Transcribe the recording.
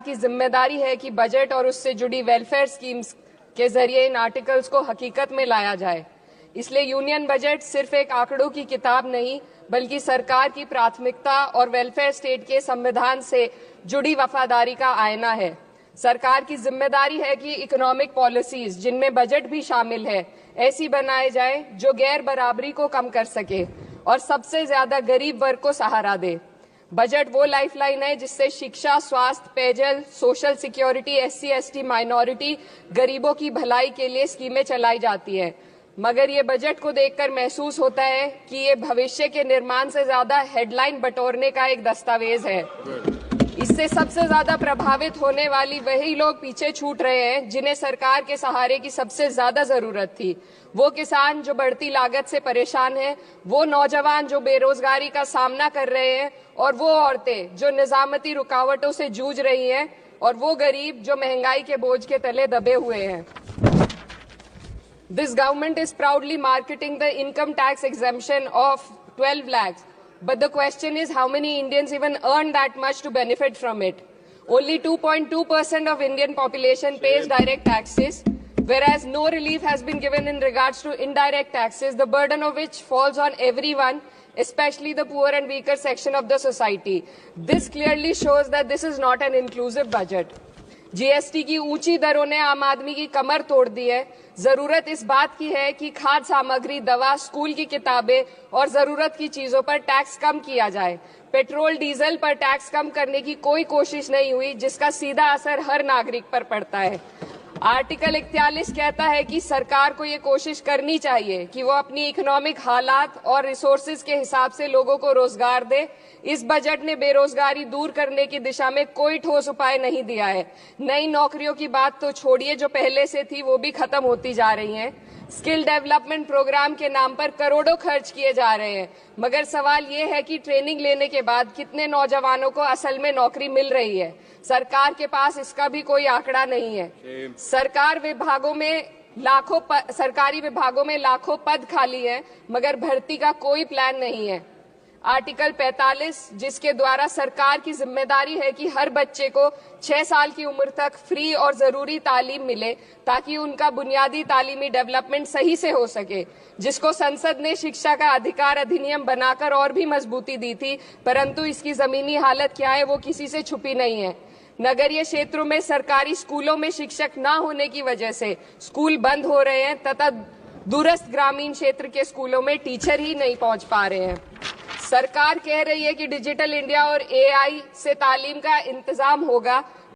की जिम्मेदारी है कि बजट और उससे जुड़ी वेलफेयर स्कीम्स के जरिए इन आर्टिकल्स को हकीकत में लाया जाए। इसलिए यूनियन बजट सिर्फ एक आंकड़ों की किताब नहीं, बल्कि सरकार की प्राथमिकता और वेलफेयर स्टेट के संविधान से जुड़ी वफादारी का आईना है। सरकार की जिम्मेदारी है कि इकोनॉमिक पॉलिसीज, जिनमें बजट भी शामिल है, ऐसी बनाए जाए जो गैर बराबरी को कम कर सके और सबसे ज्यादा गरीब वर्ग को सहारा दे। बजट वो लाइफलाइन है जिससे शिक्षा, स्वास्थ्य, पेयजल, social security, SC, ST, minority, गरीबों की भलाई के लिए स्कीमें चलाई जाती है। मगर ये बजट को देखकर महसूस होता है कि ये भविष्य के निर्माण से ज्यादा हेडलाइन बटोरने का एक दस्तावेज है। इससे सबसे ज्यादा प्रभावित होने वाली वही लोग पीछे छूट रहे हैं जिन्हें सरकार के सहारे की सबसे ज्यादा जरूरत थी। वो किसान जो बढ़ती लागत से परेशान हैं, वो नौजवान जो बेरोजगारी का सामना कर रहे हैं, और वो औरतें जो निजामती रुकावटों से जूझ रही हैं, और वो गरीब जो महंगाई के बोझ के तले दबे हुए हैं। This government is proudly marketing the income tax exemption of 12 lakhs. But the question is, how many Indians even earn that much to benefit from it? Only 2.2% of Indian population pays direct taxes, whereas no relief has been given in regards to indirect taxes, the burden of which falls on everyone, especially the poor and weaker section of the society. This clearly shows that this is not an inclusive budget. GST की ऊंची दरों ने आम आदमी की कमर तोड़ दी है। जरूरत इस बात की है कि खाद्य सामग्री, दवा, स्कूल की किताबें और जरूरत की चीजों पर टैक्स कम किया जाए। पेट्रोल, डीजल पर टैक्स कम करने की कोई कोशिश नहीं हुई, जिसका सीधा असर हर नागरिक पर पड़ता है। आर्टिकल 41 कहता है कि सरकार को ये कोशिश करनी चाहिए कि वो अपनी इकोनॉमिक हालात और रिसोर्सेज के हिसाब से लोगों को रोजगार दे। इस बजट ने बेरोजगारी दूर करने की दिशा में कोई ठोस उपाय नहीं दिया है। नई नौकरियों की बात तो छोड़िए, जो पहले से थी वो भी खत्म होती जा रही हैं। स्किल डेवलपमेंट प्रोग्राम के नाम पर करोड़ों खर्च किए जा रहे हैं, मगर सवाल ये है कि ट्रेनिंग लेने के बाद कितने नौजवानों को असल में नौकरी मिल रही है। सरकार के पास इसका भी कोई आंकड़ा नहीं है। सरकारी विभागों में लाखों पद खाली हैं, मगर भर्ती का कोई प्लान नहीं है। आर्टिकल 45, जिसके द्वारा सरकार की जिम्मेदारी है कि हर बच्चे को 6 साल की उम्र तक फ्री और जरूरी तालीम मिले ताकि उनका बुनियादी तालीमी डेवलपमेंट सही से हो सके, जिसको संसद ने शिक्षा का अधिकार अधिनियम बनाकर और भी मजबूती दी थी, परंतु इसकी जमीनी हालत क्या है वो किसी से छुपी नहीं है। नगरीय क्षेत्रों में सरकारी स्कूलों में शिक्षक न होने की वजह से स्कूल बंद हो रहे हैं तथा दूरस्थ ग्रामीण क्षेत्र के स्कूलों में टीचर ही नहीं पहुंच पा रहे हैं। सरकार कह रही है कि डिजिटल इंडिया और AI से तालीम का इंतजाम होगा,